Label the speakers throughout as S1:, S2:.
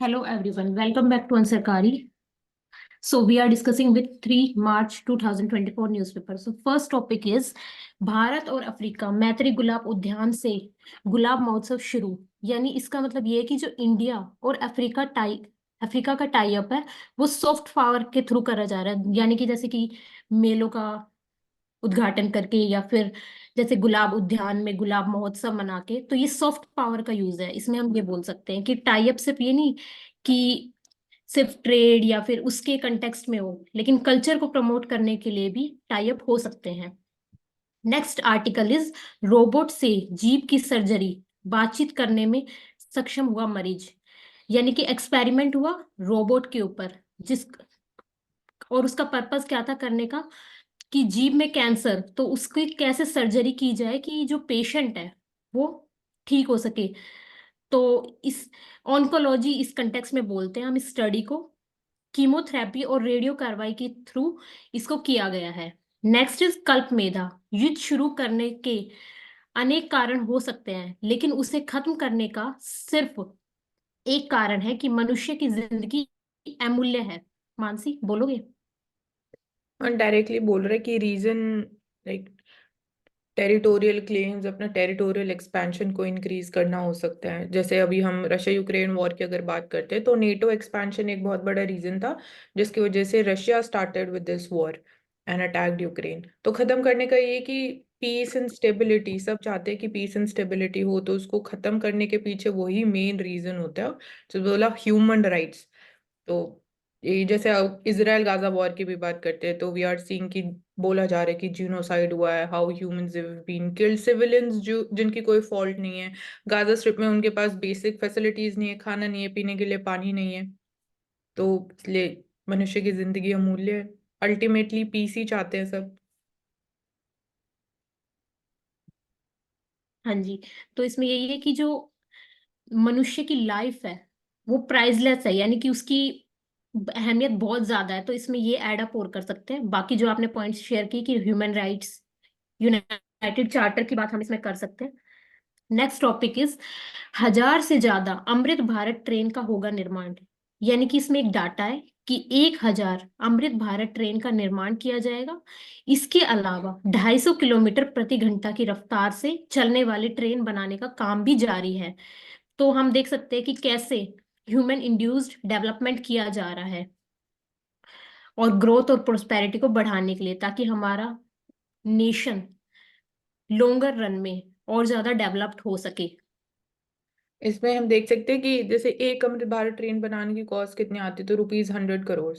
S1: Hello everyone, welcome back to Ansarkari. So we are discussing with 3 March 2024 newspaper. So first topic is Bharat और Africa मैत्री गुलाब उद्यान से गुलाब महोत्सव शुरू। यानी इसका मतलब ये है कि जो इंडिया और अफ्रीका का टाई अप है वो सॉफ्ट पावर के थ्रू करा जा रहा है। यानी कि जैसे कि मेलों का उद्घाटन करके या फिर जैसे गुलाब उद्यान में गुलाब महोत्सव मना के, तो ये सॉफ्ट पावर का यूज है। इसमें हम ये बोल सकते हैं कि टाई अप सिर्फ ये नहीं कि सिर्फ ट्रेड या फिर उसके कंटेक्स्ट में हो, लेकिन कल्चर को प्रमोट करने के लिए भी टाई अप हो सकते हैं। नेक्स्ट आर्टिकल इज रोबोट से जीभ की सर्जरी, बातचीत करने में सक्षम हुआ मरीज। यानी कि एक्सपेरिमेंट हुआ रोबोट के ऊपर, जिस और उसका पर्पस क्या था करने का कि जीभ में कैंसर, तो उसकी कैसे सर्जरी की जाए कि जो पेशेंट है वो ठीक हो सके। तो इस ऑन्कोलॉजी इस कंटेक्स्ट में बोलते हैं हम इस स्टडी को। कीमोथेरेपी और रेडियो कार्रवाई के थ्रू इसको किया गया है। नेक्स्ट इज कल्प मेधा। युद्ध शुरू करने के अनेक कारण हो सकते हैं, लेकिन उसे खत्म करने का सिर्फ एक कारण है कि मनुष्य की जिंदगी अमूल्य है। मानसी बोलोगे?
S2: और डायरेक्टली बोल रहे कि रीजन लाइक टेरिटोरियल क्लेम्स, अपना टेरिटोरियल एक्सपेंशन को इंक्रीज करना हो सकता है। जैसे अभी हम रशिया यूक्रेन वॉर की अगर बात करते हैं तो नेटो एक्सपेंशन एक बहुत बड़ा रीजन था जिसकी वजह से Russia started with this war and attacked Ukraine. तो खत्म करने का ये कि पीस एंड स्टेबिलिटी, सब चाहते हैं कि पीस एंड स्टेबिलिटी हो, तो उसको खत्म करने के पीछे वही मेन रीजन होता है जो बोला ह्यूमन राइट्स। तो ये जैसे अब इसराइल गाजा वॉर की भी बात करते हैं तो वी आर सीइंग कि बोला जा रहा है कि जीनोसाइड हुआ है, how humans have been killed, civilians जो जिनकी कोई फॉल्ट नहीं है। गाजा स्ट्रिप में उनके पास बेसिक फैसिलिटीज नहीं है, खाना नहीं है, पीने के लिए पानी नहीं है। तो इसलिए मनुष्य की जिंदगी अमूल्य है। अल्टीमेटली पीस ही चाहते हैं सब।
S1: हाँ जी। तो इसमें यही है कि जो मनुष्य की लाइफ है वो प्राइसलेस है, यानी कि उसकी अहमियत बहुत ज्यादा है। तो इसमें ये एड अप और कर सकते हैं। बाकी जो आपने पॉइंट्स शेयर की कि ह्यूमन राइट्स, यूनाइटेड चार्टर की बात हम इसमें कर सकते हैं। नेक्स्ट टॉपिक इज 1000 से ज्यादा अमृत भारत ट्रेन का होगा निर्माण। यानी कि इसमें एक डाटा है कि 1000 अमृत भारत ट्रेन का निर्माण किया जाएगा। इसके अलावा 250 किलोमीटर प्रति घंटा की रफ्तार से चलने वाली ट्रेन बनाने का काम भी जारी है। तो हम देख सकते हैं कि कैसे ह्यूमन इंड्यूस्ड डेवलपमेंट किया जा रहा है और ग्रोथ और प्रोस्पेरिटी को बढ़ाने के लिए, ताकि हमारा नेशन लॉन्गर रन में और ज्यादा डेवलप्ड हो सके।
S2: इसमें हम देख सकते हैं कि जैसे एक अमृत भारत ट्रेन बनाने की कॉस्ट कितनी आती है, तो ₹100 करोड़।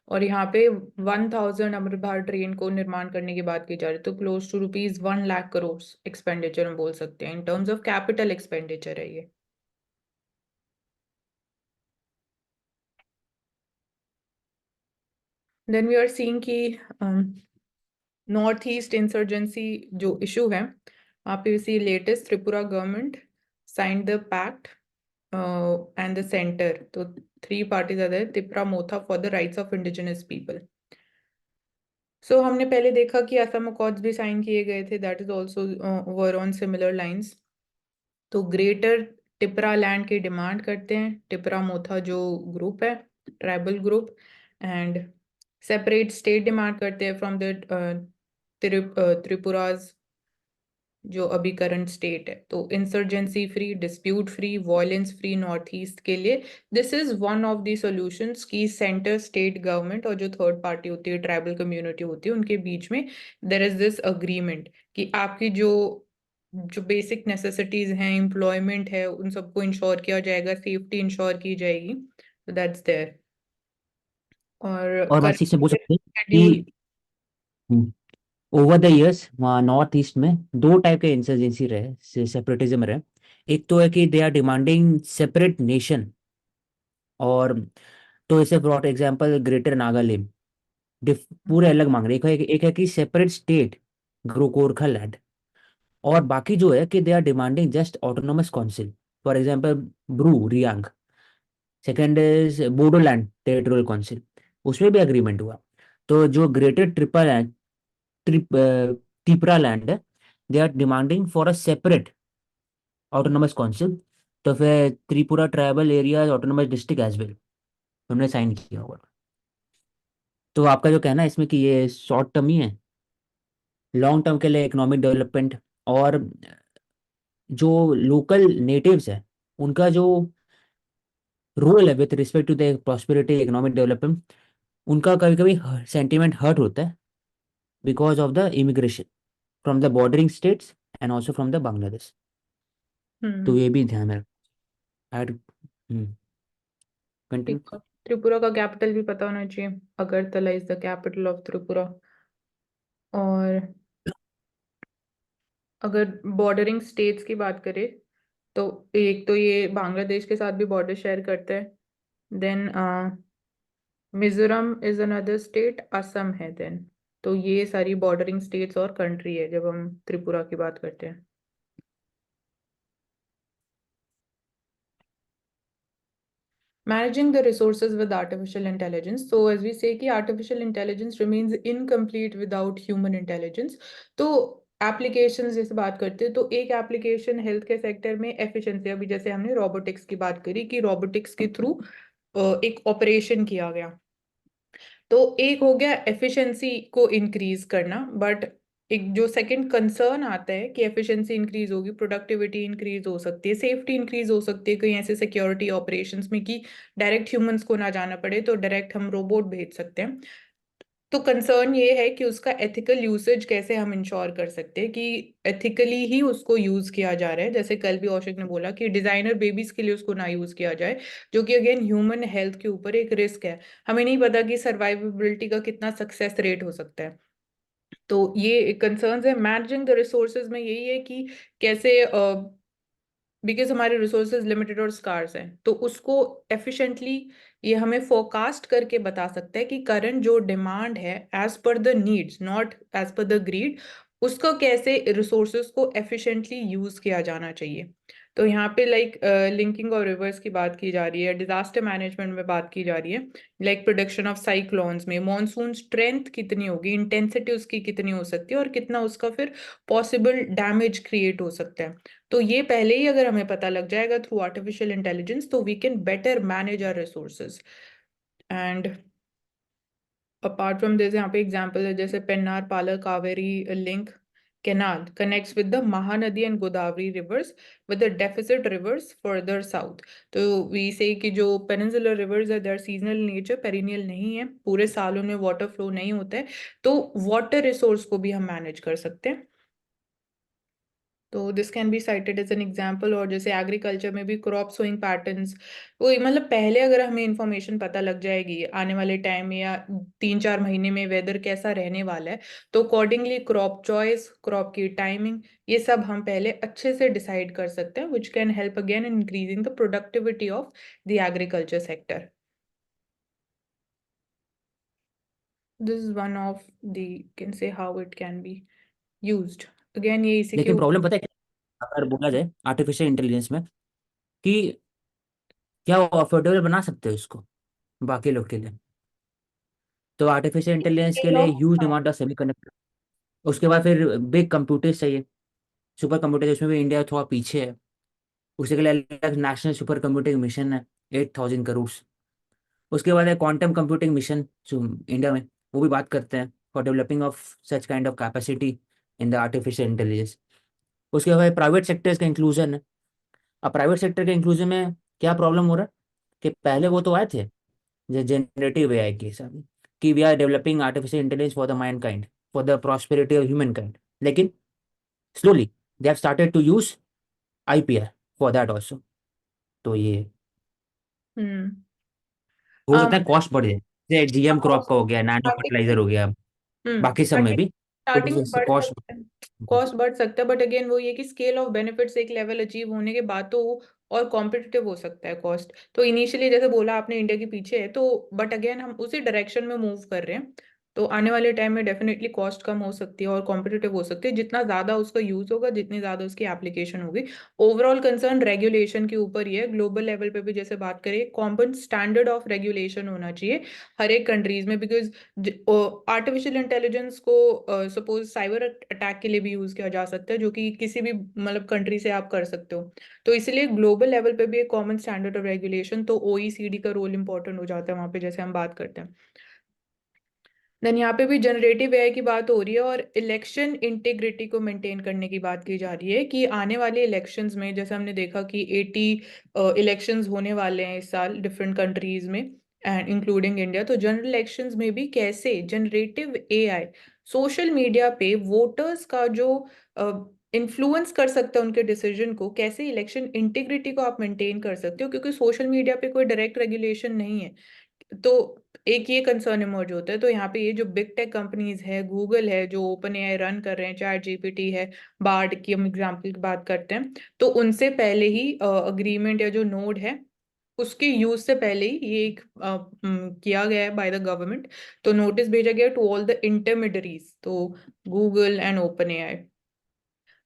S2: और यहाँ पे 1000 अमृत भारत ट्रेन को निर्माण करने की बात की जा रही है तो close to ₹1 lakh crore expenditure हम बोल सकते हैं। In terms of capital expenditure है ये। देन वी आर सीइंग कि नॉर्थ ईस्ट इंसर्जेंसी जो इशू है, वहाँ पे see latest Tripura government signed the pact and the centre. तो 3 parties are there, Tripura Motha for the rights of indigenous people. So हमने पहले देखा कि असम अकॉर्ड्स भी साइन किए गए थे, that is also were on similar lines. तो ग्रेटर टिपरा लैंड की डिमांड करते हैं टिपरा मोथा जो ग्रुप है, tribal group. And separate state demand करते हैं फ्रॉम द त्रिपुराज जो अभी करंट स्टेट है। तो insurgency free, dispute free, violence free north east के लिए this is one of the solutions की सेंटर, स्टेट गवर्नमेंट और जो थर्ड पार्टी होती है, ट्राइबल कम्युनिटी होती है, उनके बीच में देयर इज दिस अग्रीमेंट कि आपकी जो जो बेसिक नेसेसिटीज हैं, एम्प्लॉयमेंट है, उन सबको इंश्योर किया जाएगा, सेफ्टी इंश्योर की जाएगी। तो दैट्स देयर। और
S3: और बस इसमें बोल
S2: करंट
S3: सकते हैं
S2: शेड्यूल।
S3: कि ओवर द इयर्स वहाँ नॉर्थ ईस्ट में दो टाइप के इंसर्जेंसी रहे, सेपरेटिज्म रहे। एक तो है कि they are demanding separate nation, और तो जैसे फॉर एग्जांपल ग्रेटर नागालैंड पूरे अलग मांग रहे हैं। एक है कि सेपरेट स्टेट गोरखालैंड, और बाकी जो है कि they are demanding just autonomous council, for example Bru Reang. Second is Bodoland territorial council, उसमें भी एग्रीमेंट हुआ। तो जो ग्रेटर त्रिपुरा लैंड है, they are demanding for a separate autonomous council तो फिर Tripura tribal area autonomous district as well हमने साइन किया हुआ। तो आपका जो कहना है इसमें कि ये शॉर्ट टर्म ही है, लॉन्ग टर्म के लिए इकोनॉमिक डेवलपमेंट और जो लोकल नेटिव्स है उनका जो रोल है with respect to the prosperity economic development, उनका कभी कभी सेंटिमेंट हर्ट होता है because of the immigration from the bordering states and also from the Bangladesh. तो ये भी ध्यान में ऐड
S2: ठीक
S3: कंटिन्यू।
S2: है। त्रिपुरा का कैपिटल भी पता होना चाहिए, Agartala is the capital of Tripura. और अगर बॉर्डरिंग स्टेट्स की बात करें तो एक तो ये बांग्लादेश के साथ भी बॉर्डर शेयर करता है, then Mizoram is another state, Assam है देन। तो ये सारी बॉर्डरिंग स्टेट्स और कंट्री है जब हम त्रिपुरा की बात करते हैं। Managing the resources with artificial intelligence. So as we say कि artificial intelligence remains incomplete without human intelligence. तो एप्लीकेशन जैसे बात करते हैं तो एक एप्लीकेशन हेल्थ केयर सेक्टर में एफिशिएंसी, अभी जैसे हमने रोबोटिक्स की बात करी कि रोबोटिक्स के थ्रू एक ऑपरेशन किया गया, तो एक हो गया एफिशिएंसी को इंक्रीज करना। बट एक जो सेकंड कंसर्न आता है कि एफिशिएंसी इंक्रीज होगी, प्रोडक्टिविटी इंक्रीज हो सकती है, सेफ्टी इंक्रीज हो सकती है कहीं ऐसे सिक्योरिटी ऑपरेशंस में कि डायरेक्ट ह्यूमंस को ना जाना पड़े, तो डायरेक्ट हम रोबोट भेज सकते हैं। तो कंसर्न ये है कि उसका एथिकल यूसेज कैसे हम इंश्योर कर सकते हैं कि एथिकली ही उसको यूज किया जा रहा है। जैसे कल भी औशिक ने बोला कि डिजाइनर बेबीज के लिए उसको ना यूज किया जाए, जो कि अगेन ह्यूमन हेल्थ के ऊपर एक रिस्क है। हमें नहीं पता कि सर्वाइवेबिलिटी का कितना सक्सेस रेट हो सकता है। तो ये कंसर्न्स है। मैनेजिंग द रिसोर्सेज में यही है कि कैसे, बिकॉज हमारे रिसोर्सेज लिमिटेड और स्कार्स हैं, तो उसको एफिशिएंटली ये हमें फोरकास्ट करके बता सकता है कि करंट जो डिमांड है as per the needs not as per the greed, उसको कैसे रिसोर्सेज को एफिशिएंटली यूज किया जाना चाहिए। तो यहाँ पे लाइक लिंकिंग और रिवर्स की बात की जा रही है, डिजास्टर मैनेजमेंट में बात की जा रही है, लाइक प्रोडक्शन ऑफ साइक्लोन्स में मॉनसून स्ट्रेंथ कितनी होगी, इंटेंसिटी उसकी कितनी हो सकती है और कितना उसका फिर पॉसिबल डैमेज क्रिएट हो सकता है। तो ये पहले ही अगर हमें पता लग जाएगा थ्रू आर्टिफिशियल इंटेलिजेंस, तो we can better manage our resources. And apart from this, यहाँ पे एग्जांपल है जैसे Pennar Palar Kaveri link canal connects with the Mahanadi and Godavari rivers with the deficit rivers further south. तो वी से कि जो पेनिनसुलर रिवर्स है, their seasonal nature, perennial नहीं है, पूरे साल उनमें वाटर फ्लो नहीं होता है, तो वाटर रिसोर्स को भी हम मैनेज कर सकते हैं। तो this can be cited as an example. और जैसे एग्रीकल्चर में भी क्रॉप सोइंग पैटर्न्स, वो मतलब पहले अगर हमें इंफॉर्मेशन पता लग जाएगी आने वाले टाइम में या 3-4 महीने में वेदर कैसा रहने वाला है, तो अकॉर्डिंगली क्रॉप चॉइस, क्रॉप की टाइमिंग, ये सब हम पहले अच्छे से डिसाइड कर सकते हैं, which can help again in increasing the productivity of the agriculture sector. This is one of the, can say how it can be used. Again ये इसी के
S3: लेकिन प्रॉब्लम पता है क्या? अगर बोला जाए आर्टिफिशियल इंटेलिजेंस में कि क्या वो अफोर्डेबल बना सकते हैं उसको बाकी लोग के लिए, तो आर्टिफिशियल इंटेलिजेंस के लिए ह्यूज
S2: ऊपर।
S3: डिमांड ऑफ सेमीकंडक्टर, उसके बाद फिर बिग कंप्यूटर्स चाहिए, सुपर कंप्यूटर, जिसमें भी इंडिया थोड़ा पीछे है। उसके लिए अलग नेशनल सुपर कंप्यूटिंग मिशन है, 8,000 करोड़। उसके बाद है क्वांटम कंप्यूटिंग मिशन जो इंडिया में, वो भी बात करते हैं for developing of such kind of capacity in the artificial intelligence. उसके बाद प्राइवेट सेक्टर्स का इंक्लूजन है। अब प्राइवेट सेक्टर के इंक्लूजन में क्या प्रॉब्लम हो रहा है कि पहले वो तो आए थे जनरेटिव एआई के हिसाब कि we are developing artificial intelligence for the mind kind, for the prosperity of human kind, लेकिन slowly they have started to use IPR for that also. तो ये
S2: हम्म।
S3: हो सकता है कॉस्ट बढ़ जाए, जैसे जीएम क्रॉप का हो गया, नैनो फर्टिलाइजर
S2: स्टार्टिंग
S3: हो गया, बाकी सब में भी
S2: स्टार्टिंग में बढ़
S3: कॉस्ट।
S2: सकता है, कॉस्ट बढ़ सकता है, बट अगेन वो ये कि स्केल ऑफ बेनिफिट्स एक लेवल अचीव होने के बाद तो वो और कॉम्पिटिटिव हो सकता है कॉस्ट। तो इनिशियली जैसे बोला आपने इंडिया के पीछे है, तो बट अगेन हम उसी डायरेक्शन में मूव कर रहे हैं। तो आने वाले टाइम में डेफिनेटली कॉस्ट कम हो सकती है और कॉम्पिटिटिव हो सकती है, जितना ज्यादा उसका यूज होगा, जितनी ज्यादा उसकी एप्लीकेशन होगी। ओवरऑल कंसर्न रेगुलेशन के ऊपर ही है। ग्लोबल लेवल पे भी जैसे बात करें, कॉमन स्टैंडर्ड ऑफ रेगुलेशन होना चाहिए हर एक कंट्रीज में, बिकॉज आर्टिफिशियल इंटेलिजेंस को सपोज साइबर अटैक के लिए भी यूज किया जा सकता है, जो कि किसी भी मतलब कंट्री से आप कर सकते हो। तो इसलिए ग्लोबल लेवल पे भी एक कॉमन स्टैंडर्ड ऑफ रेगुलेशन, तो ओईसीडी का रोल इंपॉर्टेंट हो जाता है वहां पे, जैसे हम बात करते हैं। देन यहाँ पे भी जनरेटिव एआई की बात हो रही है और इलेक्शन इंटीग्रिटी को मेंटेन करने की बात की जा रही है कि आने वाले इलेक्शंस में, जैसे हमने देखा कि 80 इलेक्शंस होने वाले हैं इस साल डिफरेंट कंट्रीज में एंड इंक्लूडिंग इंडिया, तो जनरल इलेक्शंस में भी कैसे जनरेटिव एआई सोशल मीडिया पे वोटर्स का जो इन्फ्लुएंस कर सकता है उनके डिसीजन को, कैसे इलेक्शन इंटीग्रिटी को आप मेंटेन कर सकते हो, क्योंकि सोशल मीडिया पे कोई डायरेक्ट रेगुलेशन नहीं है। तो एक ये कंसर्न इमर्ज होता है। तो यहाँ पे ये जो बिग टेक कंपनीज है, गूगल है जो ओपन एआई रन कर रहे हैं, चैट जीपीटी है, बार्ड की हम एग्जांपल की बात करते हैं, तो उनसे पहले ही अग्रीमेंट या जो नोड है उसके यूज से पहले ही ये एक किया गया है बाय द गवर्नमेंट। तो नोटिस भेजा गया टू ऑल द इंटरमीडियरीज, तो गूगल एंड ओपन एआई।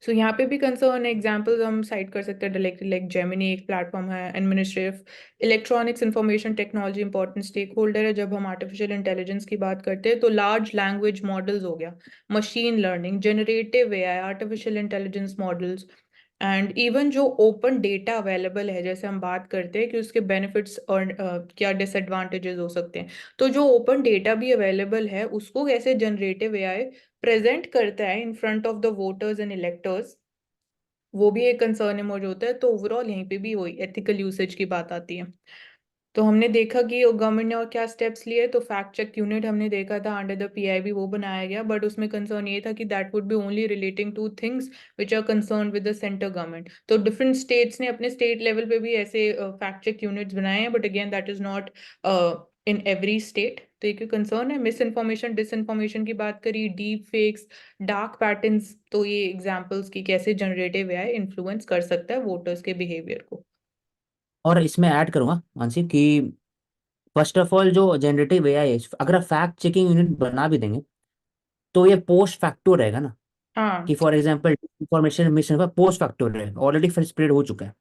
S2: सो यहाँ पे भी कंसर्न एग्जांपल्स हम साइट कर सकते हैं डायरेक्टली, लाइक जेमिनी एक प्लेटफॉर्म है, administrative electronics information technology important stakeholder है। जब हम आर्टिफिशियल इंटेलिजेंस की बात करते हैं तो लार्ज लैंग्वेज मॉडल्स हो गया, machine learning, generative AI, artificial intelligence models, and even जो ओपन डेटा अवेलेबल है, जैसे हम बात करते हैं कि उसके बेनिफिट्स और क्या डिसएडवांटेजेस हो सकते हैं, तो जो ओपन डेटा भी अवेलेबल है उसको कैसे जनरेटिव एआई प्रेजेंट करता है in front of the voters and electors, वो भी एक कंसर्न इमर्ज होता है। तो ओवरऑल यहीं पे भी वही एथिकल यूसेज की बात आती है। तो हमने देखा कि गवर्नमेंट ने और क्या स्टेप्स लिए, तो फैक्ट चेक यूनिट हमने देखा था अंडर द पीआईबी, वो बनाया गया, बट उसमें कंसर्न ये था कि that would be only relating to things which are concern with the centre government. तो डिफरेंट स्टेट्स ने अपने स्टेट लेवल पे भी ऐसे फैक्ट चेक यूनिट्स बनाए हैं, but again that is not in every state. तो एक कंसर्न है। मिस इन्फॉर्मेशन डिसइन्फॉर्मेशन की बात करी, डीप फेक्स, डार्क पैटर्न्स, तो ये एग्जाम्पल्स की कैसे जनरेटिव एआई इन्फ्लुएंस कर सकता है वोटर्स के बिहेवियर को।
S3: और इसमें ऐड करूंगा मानसी कि फर्स्ट ऑफ ऑल जो जनरेटिव एआई है, अगर आप फैक्ट चेकिंग यूनिट बना भी देंगे तो ये पोस्ट फैक्टो रहेगा ना,
S2: हाँ।
S3: कि for example information miss post facto रहेगा, ऑलरेडी फिर स्प्रेड हो चुका है।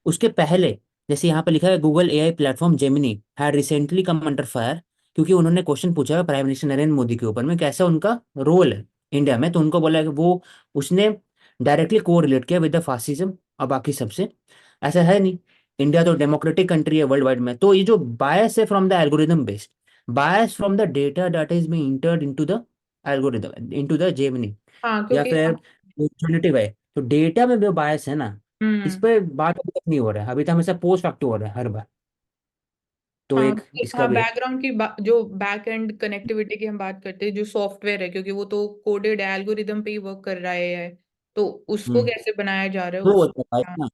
S3: उसके पहले जैसे यहाँ पे लिखा है Google AI platform Gemini had recently come under fire, क्योंकि उन्होंने क्वेश्चन पूछा है प्राइम मिनिस्टर नरेंद्र मोदी के ऊपर में कैसा उनका रोल है इंडिया में, तो उनको बोला कि वो उसने डायरेक्टली को रिलेट किया विद द फासिज्म और बाकी सबसे। ऐसा है नहीं, इंडिया तो डेमोक्रेटिक कंट्री है वर्ल्ड वाइड में, तो ये जो बायस है from the algorithm based, bias from the data that is being entered into the algorithm into the Gemini,
S2: हाँ
S3: या
S2: क्योंकि
S3: फिर जनरेटिव है, तो डेटा में जो बायस है ना, इस
S2: हम्म।
S3: पे बात अभी तक नहीं हो रहा है, अभी तो हमेशा पोस्ट फैक्टो हो रहा है हर बार। तो
S2: हाँ
S3: एक इसका
S2: हाँ,
S3: भी है।
S2: बैकग्राउंड की जो बैक एंड कनेक्टिविटी की हम बात करते हैं, जो सॉफ्टवेयर है, क्योंकि वो तो कोडेड एल्गोरिदम पे ही वर्क कर रहा है, तो उसको
S3: हम्म
S2: कैसे बनाया जा रहा है
S3: दो
S2: उस।
S3: होते हैं बायस
S2: हाँ
S3: ना,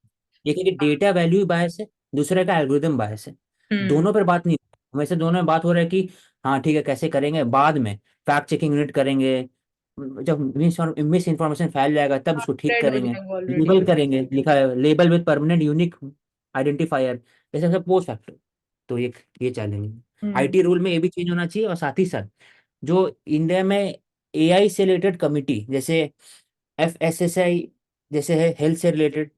S3: एक है कि
S2: हाँ।
S3: डेटा वैल्यू बायस है, दूसरे का एल्गोरिदम बायस है।
S2: हम्म।
S3: दोनों पर बात नहीं, वैसे दोनों में बात हो रहा है कि हाँ ठीक है कैसे करेंगे, बाद में फैक्ट चेकिंग यूनिट करेंगे, जब मिस इन्फॉर्मेशन फैल जाएगा तब उसको ठीक
S2: स्प्रेड हो
S3: करेंगे,
S2: जाएगा ऑलरेडी।
S3: लेबल करेंगे, लिखा है label with permanent unique identifier, जैसे सब पोस्ट फैक्टर। तो ये चैलेंज है।
S2: हम्म।
S3: आईटी रूल में ये भी चेंज होना चाहिए, और साथ ही साथ जो इंडिया में एआई से रिलेटेड कमिटी, जैसे एफएसएसआई जैसे है हेल्थ से रिलेटेड,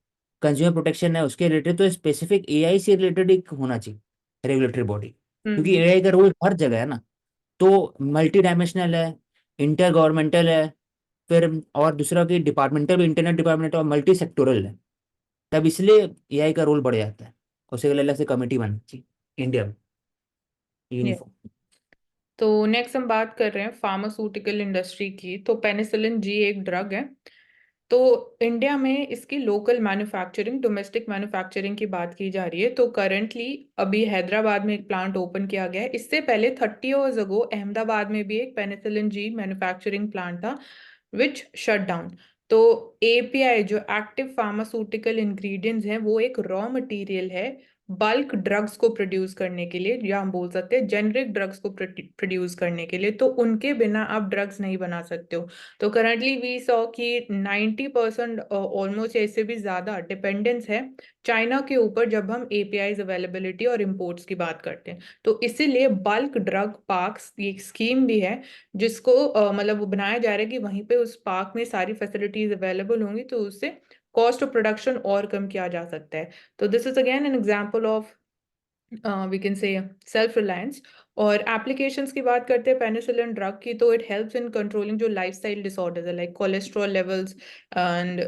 S3: कंज्यूमर प्रोटेक्शन है उसके रिलेटेड, तो स्पेसिफिक एआई से रिलेटेड एक होना चाहिए रेगुलेटरी बॉडी, क्योंकि
S2: हम्म।
S3: एआई का रोल हर जगह है ना, तो मल्टी डायमेंशनल है, इंटर गवर्नमेंटल है, फिर और दूसरा कि डिपार्टमेंटल भी, इंटरनेट डिपार्टमेंट और मल्टी सेक्टोरल है, तब इसलिए एआई का रोल बढ़ जाता है, उसे अलग से कमेटी बननी चाहिए इंडिया में
S2: ये
S3: यूनिफॉर्म।
S2: तो नेक्स्ट हम बात कर रहे हैं फार्मास्यूटिकल इंडस्ट्री की। तो पेनिसिलिन जी एक ड्रग है। तो इंडिया में इसकी लोकल मैन्युफैक्चरिंग, डोमेस्टिक मैन्युफैक्चरिंग की बात की जा रही है। तो करंटली अभी हैदराबाद में एक प्लांट ओपन किया गया है। इससे पहले 30 years अगो अहमदाबाद में भी एक पेनिसिलिन जी मैन्युफैक्चरिंग प्लांट था विच शट डाउन। तो एपीआई जो एक्टिव फार्मास्यूटिकल इंग्रेडिएंट्स हैं, वो एक रॉ मटेरियल है बल्क ड्रग्स को प्रोड्यूस करने के लिए, या हम बोल सकते हैं जेनरिक ड्रग्स को प्रोड्यूस करने के लिए, तो उनके बिना आप ड्रग्स नहीं बना सकते हो। तो करंटली वी सॉ कि 90% ऑलमोस्ट, इससे भी ज्यादा डिपेंडेंस है चाइना के ऊपर जब हम एपीआईज अवेलेबिलिटी और इंपोर्ट्स की बात करते हैं। तो इसीलिए बल्क ड्रग पार्क्स, ये एक स्कीम भी है जिसको मतलब वो बनाया जा रहा है कि वहीं पे उस पार्क में सारी फैसिलिटीज अवेलेबल होंगी, तो उससे कॉस्ट ऑफ प्रोडक्शन और कम किया जा सकता है। तो this is again an example of we can say self reliance. और एप्लीकेशंस की बात करते हैं पेनिसिलिन ड्रग की, तो इट हेल्प्स इन कंट्रोलिंग जो लाइफस्टाइल डिसऑर्डर्स है like cholesterol levels and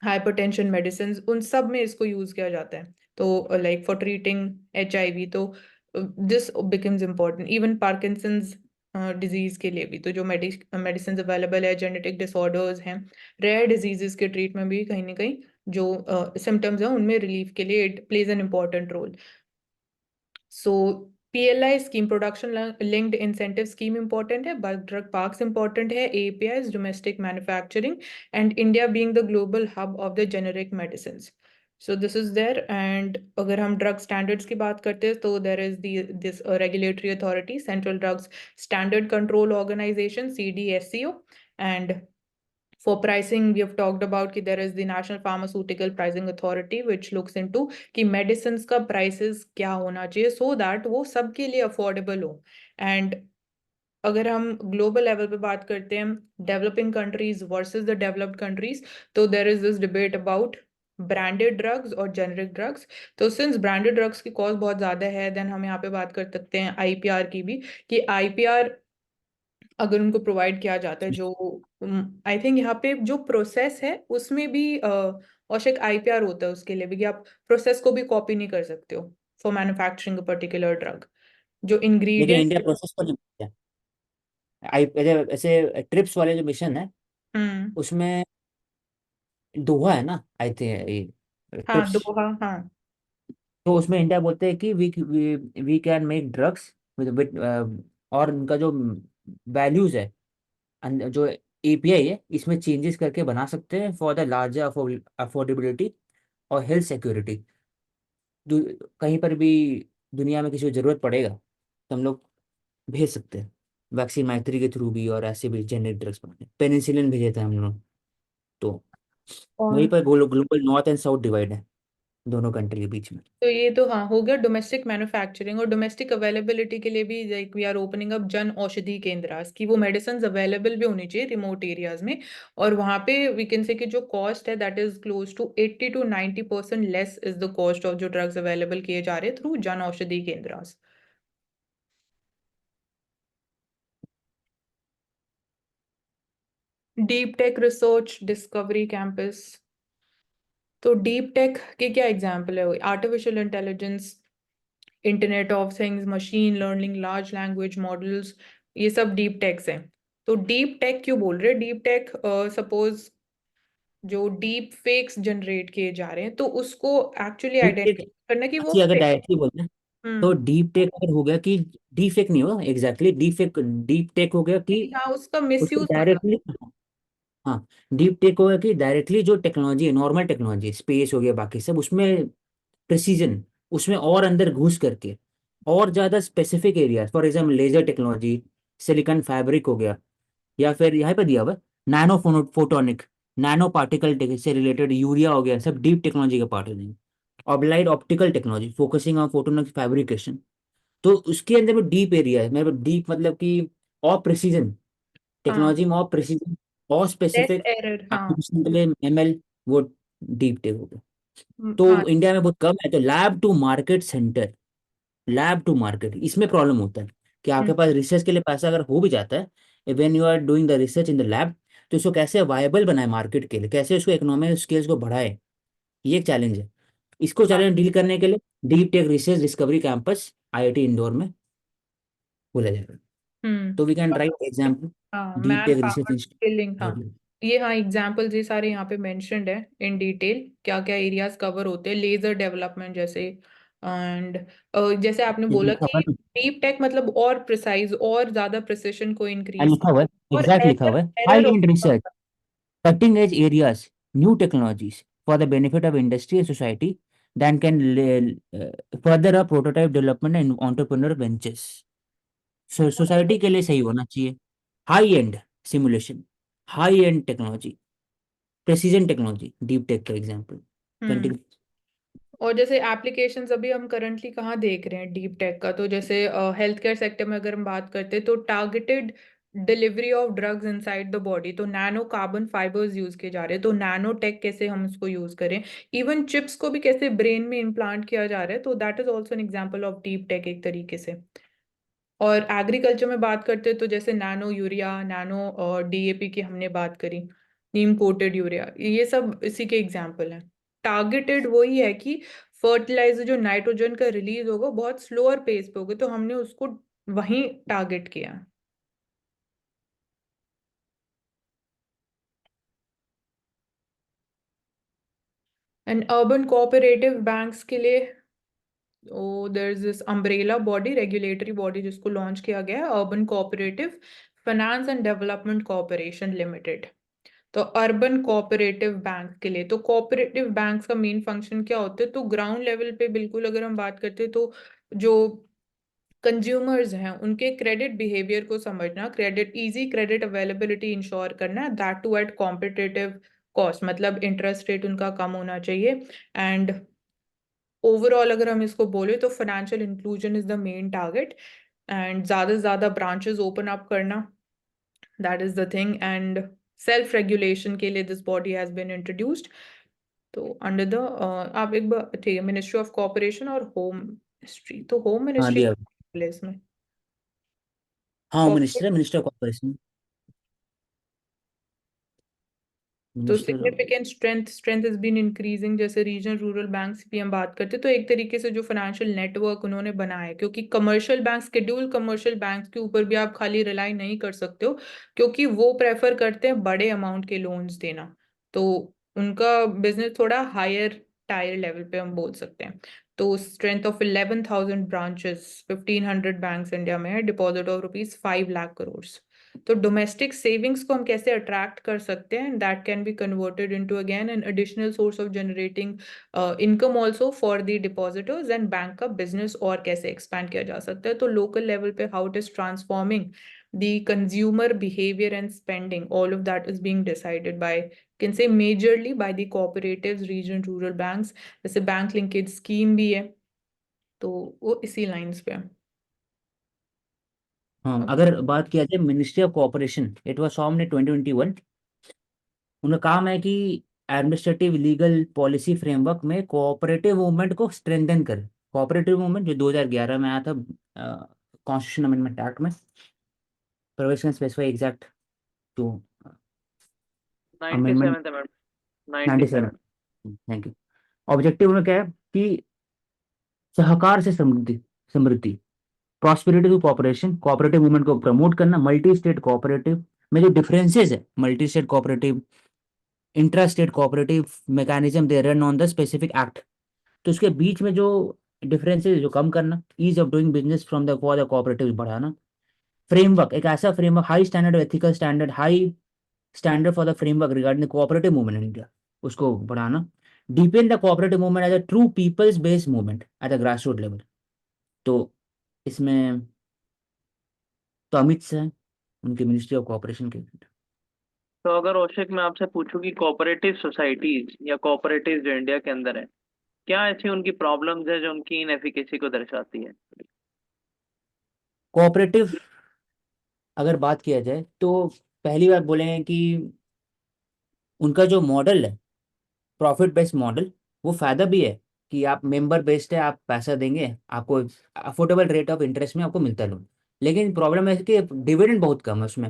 S2: hypertension medicine, उन सब में इसको यूज किया जाता है। तो लाइक फॉर ट्रीटिंग HIV, तो this becomes important even Parkinson's disease के लिए भी। तो जो मेडिसिन अवेलेबल है, जेनेटिक डिसऑर्डर्स हैं, रेयर डिजीजेस के ट्रीटमेंट भी कहीं ना कहीं जो सिम्टम्स हैं उनमें रिलीफ के लिए it plays an important role. So PLI scheme, production linked incentive scheme important है, बल्क ड्रग पार्क्स इंपॉर्टेंट है, APIs domestic manufacturing, and India being the global hub of the generic medicine. So this is there. And अगर हम drug standards की बात करते हैं तो there is this regulatory authority, central drugs standard control organisation, CDSCO। And for pricing, we have talked about कि there is the National Pharmaceutical Pricing Authority which looks into कि medicines का prices क्या होना चाहिए so that वो सबके लिए affordable हो। And अगर हम ग्लोबल लेवल पे बात करते हैं developing countries versus the developed countries, तो there is this debate about branded drugs और जेनरिक ड्रग्स। तो सिंस ब्रांडेड ड्रग्स की कॉस्ट बहुत ज्यादा है, देन हम यहाँ पे बात कर सकते हैं IPR की भी, कि IPR अगर उनको प्रोवाइड किया जाता है, जो आई थिंक यहाँ पे जो प्रोसेस है उसमें भी औशक IPR होता है उसके लिए भी, कि आप प्रोसेस को भी कॉपी नहीं कर सकते हो for manufacturing a particular drug. जो
S3: लेकिन
S2: इंग्रेडिएंट।
S3: इंडिया प्रोसेस पर नहीं किया। ऐसे ट्रिप्स वाले जो मिशन है
S2: हम्म।
S3: उसमें दोहा है ना, आई थिंक
S2: हाँ,
S3: ट्रिप्स।
S2: दोहा, हाँ।
S3: तो उसमें इंडिया बोलते हैं कि we can make drugs with और उनका जो वैल्यूज है, जो API है इसमें चेंजेस करके बना सकते हैं फॉर द लार्जर अफोर्डेबिलिटी और हेल्थ सिक्योरिटी। कहीं पर भी दुनिया में किसी को जरूरत पड़ेगा तो हम लोग भेज सकते हैं वैक्सीन मैत्री के थ्रू भी, और ऐसे भी जेनेरिक ड्रग्स बनाने, पेनिसिलिन भेजे थे हम लोग। तो वहीं
S2: और
S3: पर global north and south divide है दोनों कंट्री के बीच में।
S2: तो ये तो हाँ हो गया डोमेस्टिक मैन्युफैक्चरिंग। और डोमेस्टिक अवेलेबिलिटी के लिए भी like we are opening up Jan Aushadhi केंद्र की वो मेडिसिन अवेलेबल भी होनी चाहिए रिमोट एरियाज में। और वहाँ पे वी कैन से कि जो कॉस्ट है that is close to 80 to 90% less is the cost of जो ड्रग्स अवेलेबल किए जा रहे हैं through Jan Aushadhi Kendra. Deep tech research discovery campus. तो डीप टेक के क्या एग्जाम्पल है? Artificial intelligence, internet of things, machine learning, large language models, ये सब डीप टेक्स हैं। तो डीप टेक क्यों बोल रहे हैं? डीप टेक सपोज जो डीप फेक्स जनरेट किए जा रहे हैं तो उसको एक्चुअली
S3: डीप टेक,
S2: आइडेंटिफाई करना कि वो
S3: अच्छी अगर
S2: fake।
S3: डायरेक्टली बोलते हैं तो
S2: हम्म।
S3: डीप टेक अगर हो गया कि डीप फेक नहीं होगा एग्जैक्टली, डीप टेक हो गया कि
S2: हाँ, उसका
S3: उसको
S2: मिसयूज मत
S3: डायरेक्टली, हाँ, डीप टेक हो गया कि डायरेक्टली जो टेक्नोलॉजी है, नॉर्मल टेक्नोलॉजी, स्पेस हो गया बाकी सब, उसमें प्रिसीजन, उसमें और अंदर घुस करके और ज़्यादा specific area, for example laser technology, silicon fabric हो गया, या फिर यहाँ पे दिया हुआ नैनो फोटोनिक, नैनो पार्टिकल से रिलेटेड यूरिया हो गया, सब डीप टेक्नोलॉजी का पार्ट हो जाएंगे। Applied optical technology focusing on photonic fabrication, तो उसके अंदर भी डीप एरिया है। मेरे डीप मतलब कि और प्रिसीजन,
S2: हाँ,
S3: टेक्नोलॉजी में और प्रिसीजन और
S2: लेस
S3: स्पेसिफिक
S2: एरर, हाँ।
S3: एप्लीकेशन के लिए ML, वो डीप टेक हो गया।
S2: हाँ।
S3: तो इंडिया में बहुत कम है। तो lab to market centre, lab to market, इसमें प्रॉब्लम होता है कि आपके पास रिसर्च के लिए पैसा अगर हो भी जाता है, when you are doing the research in the lab, तो इसको कैसे वायबल बनाए मार्केट के लिए, कैसे उसको इकोनॉमिक स्केल्स को बढ़ाए, ये एक चैलेंज है। इसको चैलेंज डील करने के लिए deep tech research discovery campus IIT Indore में खोला जाएगा।
S2: हम्म।
S3: तो वी कैन राइट एग्जाम्पल
S2: हाँ,
S3: deep
S2: man
S3: tech research
S2: power skilling, हाँ।
S3: इंस्टीट्यूट।
S2: ये हाँ एग्जाम्पल्स ये सारे यहाँ पे मेंशन्ड है इन डिटेल, क्या क्या एरियाज कवर होते हैं, लेजर डेवलपमेंट जैसे। एंड जैसे आपने बोला
S3: लिखा हुआ
S2: कि
S3: है
S2: डीप टेक मतलब और प्रिसाइज और ज्यादा प्रिसिशन को
S3: ना,
S2: इंक्रीज,
S3: लिखा हुआ है,
S2: और
S3: एग्जैक्ट लिखा
S2: एरर
S3: हुआ है,
S2: error
S3: high and research, cutting edge areas, new technologies for the benefit of industry and society then can further a prototype development and entrepreneur ventures. Society के लिए सही होना चाहिए। High and simulation, high and technology, precision technology, deep tech का example. Continue.
S2: और जैसे applications अभी हम करंटली कहाँ देख रहे हैं डीप टेक का, तो जैसे हेल्थ केयर सेक्टर में अगर हम बात करते हैं तो targeted delivery of drugs inside the body, तो नैनो कार्बन फाइबर्स यूज किए जा रहे हैं, तो नैनो टेक कैसे हम उसको यूज करें, इवन चिप्स को भी कैसे ब्रेन में इम्प्लांट किया जा रहा है, तो that is also an example of deep tech एक तरीके से। और एग्रीकल्चर में बात करते हैं तो जैसे नैनो यूरिया, नैनो डीएपी की हमने बात करी, नीम कोटेड यूरिया, ये सब इसी के एग्जाम्पल हैं। टारगेटेड वही है कि फर्टिलाइजर जो नाइट्रोजन का रिलीज होगा बहुत स्लोअर पेस पे होगा, तो हमने उसको वहीं टारगेट किया। एंड अर्बन कोऑपरेटिव बैंक्स के लिए there is this umbrella body, regulatory body जिसको लॉन्च किया गया है, urban cooperative finance and development corporation limited. तो अर्बन कोऑपरेटिव बैंक के लिए, तो कोऑपरेटिव बैंक्स का मेन फंक्शन क्या होता है, तो ग्राउंड लेवल पे बिल्कुल अगर हम बात करते हैं तो जो कंज्यूमर्स हैं उनके क्रेडिट बिहेवियर को समझना, credit easy credit availability ensure करना, that too at competitive cost, मतलब इंटरेस्ट रेट उनका कम होना चाहिए। एंड ओवरऑल अगर हम इसको बोले तो financial inclusion is the main target, and ज़्यादा से ज़्यादा ब्रांचेस ओपन अप करना, that is the thing. And self regulation के लिए this body has been introduced, तो अंडर द आप एक बार ठीक है, मिनिस्ट्री ऑफ कोऑपरेशन और होम मिनिस्ट्री, तो होम
S3: हाँ
S2: मिनिस्ट्री
S3: दिया।
S2: प्लेस में
S3: हाँ
S2: Corporate-
S3: मिनिस्टर कॉर्पोरेशन,
S2: तो
S3: minister.
S2: Significant strength is been increasing, जैसे रीजनल रूरल बैंक की हम बात करते हैं तो एक तरीके से जो फाइनेंशियल नेटवर्क उन्होंने बनाया है, क्योंकि commercial bank, schedule commercial bank के ऊपर भी आप खाली रिलाई नहीं कर सकते हो, क्योंकि वो प्रेफर करते हैं बड़े अमाउंट के लोन्स देना, तो उनका बिजनेस थोड़ा हायर टायर लेवल पे हम बोल सकते हैं। तो strength of 11,000 branches, 1,500 banks India में है, डिपॉजिट ऑफ ₹5 लाख करोड़। तो डोमेस्टिक सेविंग्स को हम कैसे अट्रैक्ट कर सकते हैं, that can be converted into again an additional source of generating income also for the depositors, and bank का बिजनेस और कैसे एक्सपैंड किया जा सकता है, तो लोकल लेवल पे how it is transforming the consumer behavior and spending, all of that is being decided by, can say majorly by the cooperatives, regional rural banks, जैसे बैंक लिंकेज स्कीम भी है, तो वो इसी लाइंस पे है।
S3: हाँ अगर बात किया जाए ministry of cooperation, it was formed in 2021। उनका काम है कि एडमिनिस्ट्रेटिव लीगल पॉलिसी फ्रेमवर्क में कोऑपरेटिव मूवमेंट को स्ट्रेंथन करे। कोऑपरेटिव मूवमेंट जो 2011 में आया था कॉन्स्टिट्यूशन अमेंडमेंट एक्ट में, provision specify exact to amendment
S4: 97th amendment,
S3: 97।
S4: 97।
S3: Thank you. Objective में क्या है कि सहकार से समृद्धि, समृद्धि, prosperity to cooperation, cooperative movement को प्रमोट करना, मल्टी स्टेट कोऑपरेटिव में जो डिफरेंसेस है, multi state cooperative, intra state cooperative mechanism they run on the specific act, तो उसके बीच में जो डिफरेंसेस जो कम करना, ease of doing business from the for the cooperative बढ़ाना, फ्रेमवर्क एक ऐसा framework, high standard ethical standard, high standard for the framework regarding the cooperative movement in India, उसको बढ़ाना, deepen the cooperative movement as a true people's based movement at the grassroots level। तो इसमें तो अमित शाह हैं, उनके ministry of cooperation के।
S4: तो अगर औशिक मैं आपसे पूछूं कि कोऑपरेटिव सोसाइटीज या कोऑपरेटिव जो इंडिया के अंदर है, क्या ऐसी उनकी प्रॉब्लम्स है जो उनकी इनएफिकेसी को दर्शाती है?
S3: कोऑपरेटिव अगर बात किया जाए तो पहली बात बोलेंगे कि उनका जो मॉडल है प्रॉफिट बेस्ड मॉडल, वो फायदा भी है कि आप मेंबर बेस्ड है, आप पैसा देंगे आपको अफोर्डेबल रेट ऑफ इंटरेस्ट में आपको मिलता है लोन, लेकिन प्रॉब्लम है कि डिविडेंड बहुत कम है उसमें,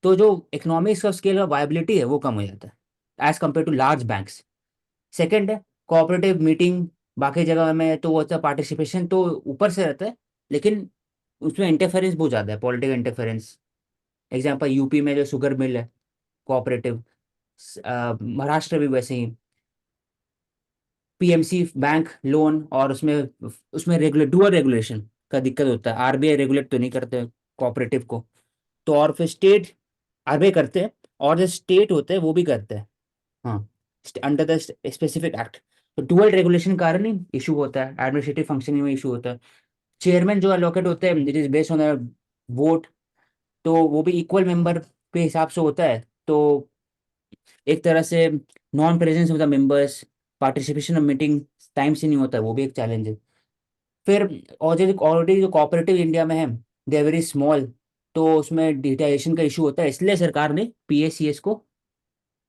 S3: तो जो इकोनॉमिक्स ऑफ स्केल और वायबिलिटी है वो कम हो जाता है as compare to large banks. Second है कोऑपरेटिव मीटिंग, बाकी जगह में तो वो होता है पार्टिसिपेशन तो ऊपर से रहता है, लेकिन उसमें इंटरफेरेंस बहुत ज़्यादा है, पॉलिटिकल इंटरफेरेंस। एग्जाम्पल यूपी में जो शुगर मिल है कोऑपरेटिव, महाराष्ट्र भी वैसे ही, पीएमसी बैंक लोन, और उसमें उसमें रेगुलेट डुअल रेगुलेशन का दिक्कत होता है, आरबीआई रेगुलेट तो नहीं करते कोऑपरेटिव को, तो और फिर स्टेट आरबीआई करते हैं और जो स्टेट होते हैं वो भी करते हैं, हाँ, अंडर द स्पेसिफिक एक्ट। तो डुअल रेगुलेशन कारण ही इशू होता है, एडमिनिस्ट्रेटिव फंक्शनिंग में इशू होता है। चेयरमैन जो अलोकेट होते हैं it is based on vote, तो वो भी इक्वल मेंबर के हिसाब से होता है। तो एक तरह से non presence of the members, participation of meeting time से नहीं होता है, वो भी एक चैलेंज है। फिर और जो ऑलरेडी जो कोऑपरेटिव इंडिया में है दे आर वेरी स्मॉल, तो उसमें डिजिटाइजेशन का इशू होता है, इसलिए सरकार ने पीएसीएस को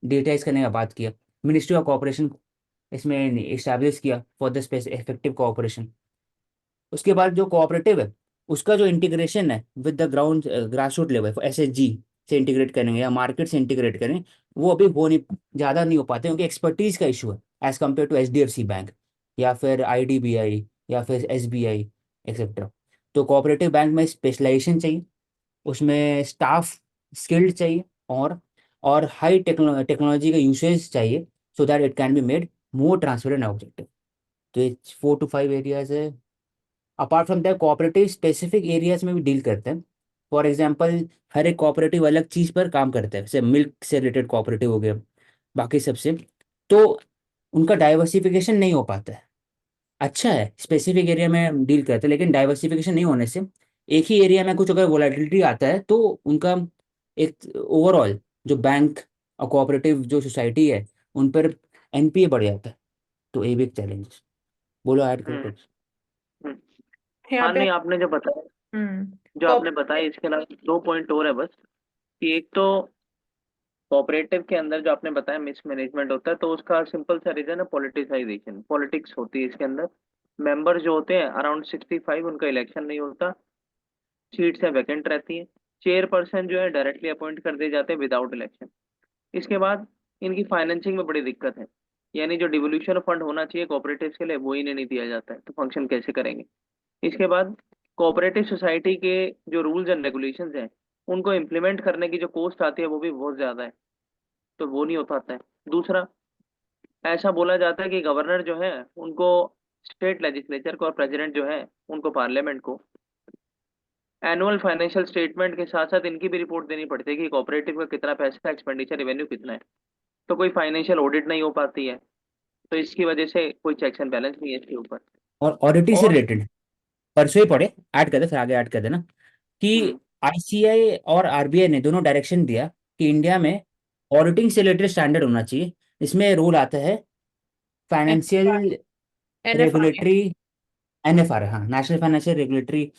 S3: डिजिटाइज करने का बात किया। मिनिस्ट्री ऑफ कोऑपरेशन इसमें इस्टेब्लिश किया फॉर द इफेक्टिव कोऑपरेशन। उसके बाद जो कोऑपरेटिव है उसका जो इंटीग्रेशन है with the ground grass root level SHG से इंटीग्रेट करेंगे या मार्केट से इंटीग्रेट करें, वो अभी हो नहीं, ज़्यादा नहीं हो पाते क्योंकि एक्सपर्टीज का इशू है as compare to HDFC bank या फिर आईडीबीआई या फिर एसबीआई एक्सेट्रा। तो कोऑपरेटिव बैंक में स्पेशलाइजेशन चाहिए, उसमें स्टाफ स्किल्ड चाहिए, और हाई टेक्नोलॉजी का यूसेज चाहिए so that it can be made more transparent objective. तो ये 4 to 5 एरियाज है। Apart from that cooperative specific areas में भी डील करते हैं। फॉर एग्जांपल हर एक कोऑपरेटिव अलग चीज़ पर काम करता है, जैसे मिल्क से रिलेटेड कोऑपरेटिव हो गया, बाकी सबसे, तो उनका डाइवर्सिफिकेशन नहीं हो पाता है। अच्छा है स्पेसिफिक एरिया में डील करते हैं, लेकिन डाइवर्सिफिकेशन नहीं होने से एक ही एरिया में कुछ अगर वोलेटिलिटी आता है तो उनका एक ओवरऑल जो बैंक और कोऑपरेटिव जो सोसाइटी है उन पर एनपीए बढ़ जाता है। तो ये भी एक चैलेंज है। बोलो, ऐड करो
S4: हम्म
S3: कुछ।
S4: हम्म।
S2: यहाँ
S4: हाँ
S2: पे
S4: नहीं, आपने जो बताया, जो
S2: कॉप
S4: आपने बताया, इसके अलावा 2 पॉइंट और है बस। कि एक तो कोऑपरेटिव के अंदर जो आपने बताया मिसमैनेजमेंट होता है, तो उसका सिंपल सा रीजन है पॉलिटिसाइजेशन, पॉलिटिक्स होती है इसके अंदर। मेंबर जो होते हैं अराउंड 65, उनका इलेक्शन नहीं होता, सीट्स है वैकेंट रहती है। चेयरपर्सन जो है डायरेक्टली अपॉइंट कर दिए जाते हैं विदाउट इलेक्शन। इसके बाद इनकी फाइनेंसिंग में बड़ी दिक्कत है, यानी जो डिवोल्यूशन फंड होना चाहिए कोऑपरेटिव के लिए वो इन्हें नहीं दिया जाता है, तो फंक्शन कैसे करेंगे। इसके बाद कोऑपरेटिव सोसाइटी के जो रूल्स एंड रेगुलेशंस हैं उनको इम्प्लीमेंट करने की जो कॉस्ट आती है वो भी बहुत ज्यादा है, तो वो नहीं हो पाता है। दूसरा, ऐसा बोला जाता है कि गवर्नर जो है उनको स्टेट लेजिस्लेचर को, और प्रेसिडेंट जो है उनको पार्लियामेंट को एनुअल फाइनेंशियल स्टेटमेंट के साथ साथ इनकी भी रिपोर्ट देनी पड़ती है कि कोऑपरेटिव का कितना पैसा, एक्सपेंडिचर, रेवेन्यू कितना है। तो कोई फाइनेंशियल ऑडिट नहीं हो पाती है, तो इसकी वजह से कोई चेक्स एंड बैलेंस नहीं है इसके ऊपर।
S3: और ऑडिटिंग से
S4: और
S3: रिलेटेड परसों ही पढ़े, ऐड कर दे फिर आगे ऐड कर देना, कि
S4: हम्म
S3: आईसीआई और आरबीआई ने दोनों डायरेक्शन दिया कि इंडिया में ऑडिटिंग से रिलेटेड स्टैंडर्ड होना चाहिए। इसमें रूल आता है फाइनेंशियल
S2: एनएफआर
S3: रेगुलेटरी, एनएफआरए, हाँ, national financial regulatory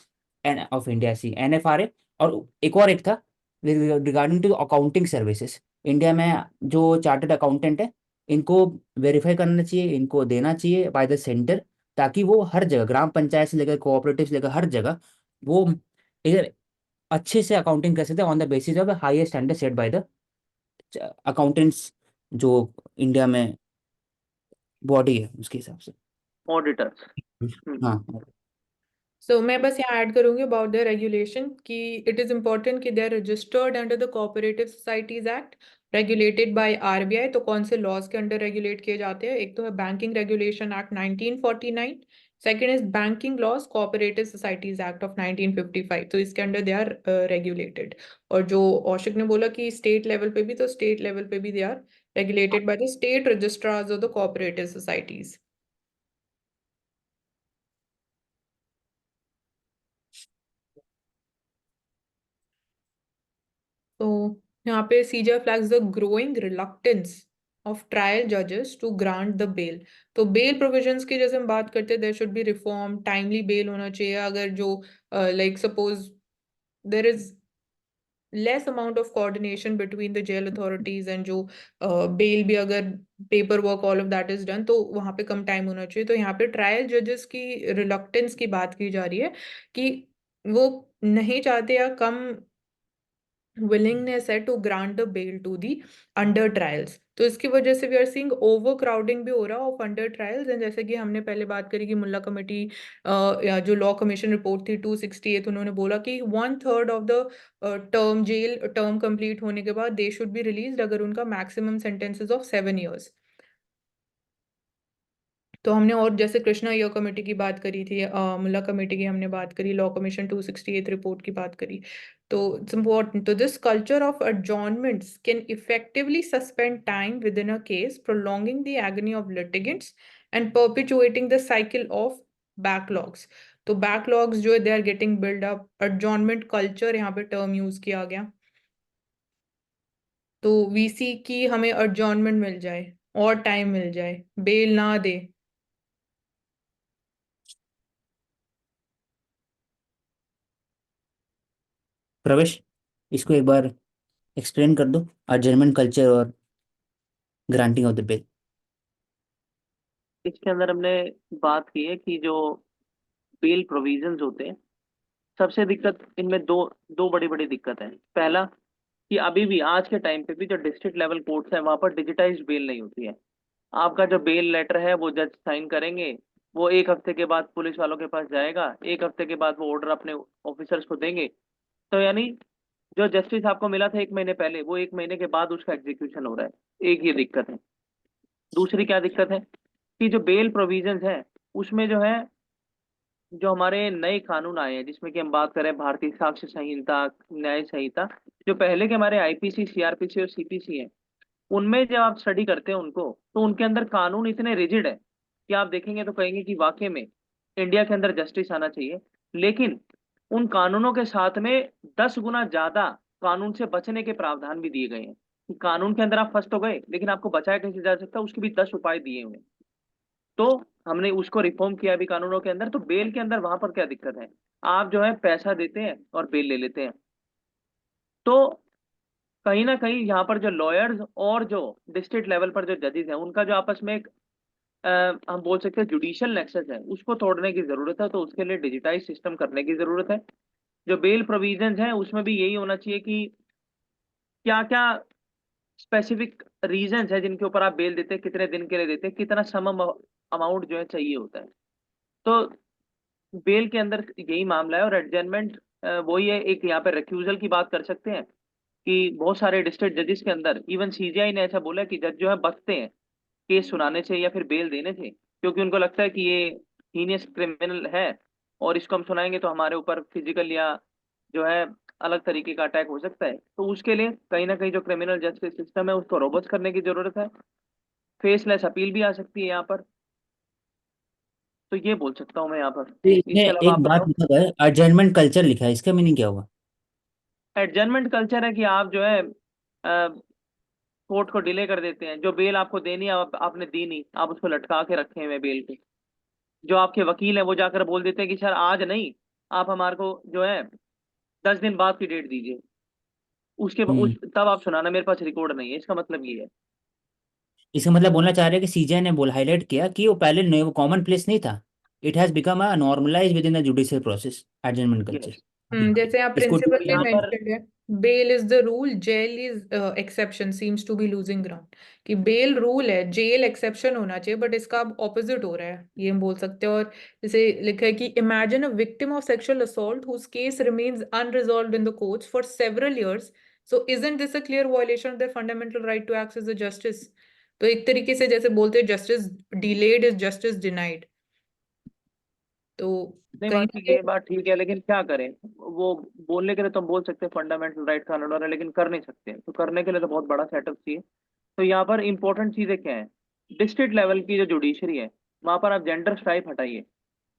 S3: of India, C NFRA. और एक था regarding to accounting services. India में जो चार्टर्ड अकाउंटेंट है इनको वेरीफाई करना चाहिए, इनको देना चाहिए बाय द सेंटर, ताकि वो हर जगह ग्राम पंचायत से लेकर कोऑपरेटिव से लेकर हर जगह वो इधर अच्छे से अकाउंटिंग कर सकते हैं on the basis of highest standard set by the accountants जो इंडिया में बॉडी है उसके हिसाब से।
S4: ऑडिटर्स।
S3: हाँ।
S2: सो मैं बस यहाँ ऐड करूंगी अबाउट द रेगुलेशन कि इट इज इम्पोर्टेंट कि they are registered under the cooperative societies act, regulated by RBI. तो कौन से लॉज के अंडर रेगुलेट किए जाते हैं? एक तो है banking regulation act 1949, second is banking laws cooperative societies act of 1955। तो इसके अंडर दे आर रेगुलेटेड। और जो औशिक ने बोला कि स्टेट लेवल पे भी, तो स्टेट लेवल पे भी they are regulated by the state registrars of the cooperative societies. So यहाँ पे CJI flags the growing reluctance of trial judges to grant the bail. तो bail provisions की जैसे हम बात करते हैं, there should be reform, timely bail होना चाहिए। अगर जो like suppose there is less amount of coordination between the jail authorities and जो bail भी अगर paper work all of that is done, तो वहां पे कम टाइम होना चाहिए। तो यहाँ पे ट्रायल जजेस की रिलक्टेंस की बात की जा रही है कि वो नहीं चाहते या कम willingness है to grant the bail to the under trials। तो इसकी वजह से we are seeing over crowding भी हो रहा of under trials। एंड जैसे कि हमने पहले बात करी कि मुल्ला कमेटी या जो लॉ कमीशन रिपोर्ट थी 268, उन्होंने बोला कि 1/3 of the term jail term complete होने के बाद दे शुड बी रिलीज अगर उनका मैक्सिमम सेंटेंसेस ऑफ 7 years। तो हमने और जैसे कृष्णा अय्यर कमेटी की बात करी थी, मुल्ला कमेटी की हमने बात करी, लॉ कमीशन 268 रिपोर्ट की बात करी। तो इट्स इम्पोर्टेंट, तो this culture of adjournments can effectively suspend time within a case, prolonging the agony of litigants and perpetuating the cycle of backlogs. तो backlogs जो है they are getting built up. Adjournment culture यहाँ पे term use किया गया. तो VC की हमें adjournment मिल जाए और टाइम मिल जाए, बेल ना दे.
S3: प्रवेश, इसको एक बार एक्सप्लेन कर दो, adjournment कल्चर और ग्रांटिंग ऑफ द बेल।
S4: इसके अंदर हमने बात की है कि जो बेल प्रोविजंस होते हैं, सबसे दिक्कत इनमें दो दो बड़ी बड़ी दिक्कत है। पहला कि अभी भी आज के टाइम पे भी जो डिस्ट्रिक्ट लेवल कोर्ट्स है वहां पर डिजिटाइज्ड बेल नहीं होती है। आपका जो बेल लेटर है वो जज साइन करेंगे, वो एक हफ्ते के बाद पुलिस वालों के पास जाएगा, एक हफ्ते के बाद वो ऑर्डर अपने ऑफिसर्स को देंगे। तो यानी जो जस्टिस आपको मिला था 1 महीने पहले, वो 1 महीने के बाद उसका एग्जीक्यूशन हो रहा है। एक ये दिक्कत है। दूसरी क्या दिक्कत है कि जो बेल प्रोविजंस है उसमें जो है, जो हमारे नए कानून आए हैं, जिसमें कि हम बात करें भारतीय साक्ष्य संहिता, न्याय संहिता, जो पहले के हमारे आईपीसी, सीआरपीसी और सीपीसी हैं, उनमें जब आप स्टडी करते हैं उनको, तो उनके अंदर कानून इतने रिजिड है कि आप देखेंगे तो कहेंगे कि वाकई में इंडिया के अंदर जस्टिस आना चाहिए। लेकिन उन कानूनों के साथ में 10 गुना ज्यादा कानून से बचने के प्रावधान भी दिए गए हैं कि कानून के अंदर आप फंस तो गए, लेकिन आपको बचाया कैसे जा सकता है उसके भी 10 उपाय दिए हुए हैं। तो हमने उसको रिफॉर्म किया अभी कानूनों के अंदर। तो बेल के अंदर वहां पर क्या दिक्कत है, आप जो है पैसा देते हैं और बेल ले लेते हैं। तो कहीं ना कहीं यहाँ पर जो लॉयर्स और जो डिस्ट्रिक्ट लेवल पर जो जजेस हैं, उनका जो आपस में एक हम बोल सकते हैं जुडिशियल नेक्सस है, उसको तोड़ने की जरूरत है। तो उसके लिए डिजिटाइज सिस्टम करने की जरूरत है। जो बेल प्रोविजंस हैं उसमें भी यही होना चाहिए कि क्या क्या स्पेसिफिक रीजंस है जिनके ऊपर आप बेल देते हैं, कितने दिन के लिए देते हैं, कितना सम अमाउंट जो है चाहिए होता है। तो बेल के अंदर यही मामला है। और एडजमेंट वही है, एक यहाँ पे रिक्यूजल की बात कर सकते हैं कि बहुत सारे डिस्ट्रिक्ट जजेस के अंदर इवन सीजीआई ने ऐसा बोला कि जज जो है बचते हैं केस सुनाने से या फिर बेल देने से, क्योंकि उनको लगता है कि ये हीनियस क्रिमिनल है और इसको हम सुनाएंगे तो हमारे ऊपर फिजिकल या जो है अलग तरीके का अटैक हो सकता है। तो उसके लिए कहीं ना कहीं जो क्रिमिनल जस्टिस सिस्टम है उसको रोबस्ट करने की जरूरत है। फेसलेस अपील भी आ सकती है यहाँ पर। तो ये बोल सकता हूँ मैं यहाँ पर।
S3: तो इसमें
S4: इसके अलावा आप
S3: एक बात
S4: बताओ।
S3: लिखा गया है, adjournment कल्चर लिखा है, इसका मीनिंग क्या होगा?
S4: एडजर्नमेंट कल्चर है कि आप जो है कोर्ट को डिले कर देते हैं। जो बेल आपको देनी है आपने दी नहीं, आप उसको लटका के रखे हुए बेल को। जो आपके वकील है वो जाकर बोल देते हैं कि सर आज नहीं, आप हमारे को जो है 10 दिन बाद की डेट दीजिए।
S3: हम्म
S4: तब आप सुनाना, मेरे पास रिकॉर्ड नहीं है। इसका मतलब ये है।
S3: इसका मतलब बोलना चाह रहे हैं कि सीजीआई ने बोल हाईलाइट किया कि वो पहले वो कॉमन प्लेस नहीं था, it has become a normalize within the judicial process, adjournment culture.
S4: Yes.
S2: जैसे यहाँ
S3: इसको
S2: प्रिंसिपल
S4: तो
S2: में
S4: यहाँ पर
S2: मेंशन्ड है, bail is the rule, jail is exception, seems to be losing ground. कि बेल रूल है, जेल एक्सेप्शन होना चाहिए, बट इसका अब ऑपोजिट हो रहा है, ये हम बोल सकते हैं। और जैसे लिखा है कि imagine a victim of sexual assault whose case remains unresolved in the courts for several years, so isn't this a clear violation of their fundamental right to access the justice? तो एक तरीके से जैसे बोलते हैं justice delayed is justice denied. तो
S4: नहीं,
S2: कहीं
S4: बाकी
S2: ना कहीं
S4: ये बात ठीक है, लेकिन क्या करें। वो बोलने के लिए तो हम बोल सकते हैं फंडामेंटल राइट का अनुरोध है, लेकिन कर नहीं सकते। तो करने के लिए तो बहुत बड़ा सेटअप चाहिए। तो यहाँ पर इंपॉर्टेंट चीजें क्या है, डिस्ट्रिक्ट लेवल की जो जुडिशरी है वहां पर आप जेंडर स्ट्राइप हटाइए।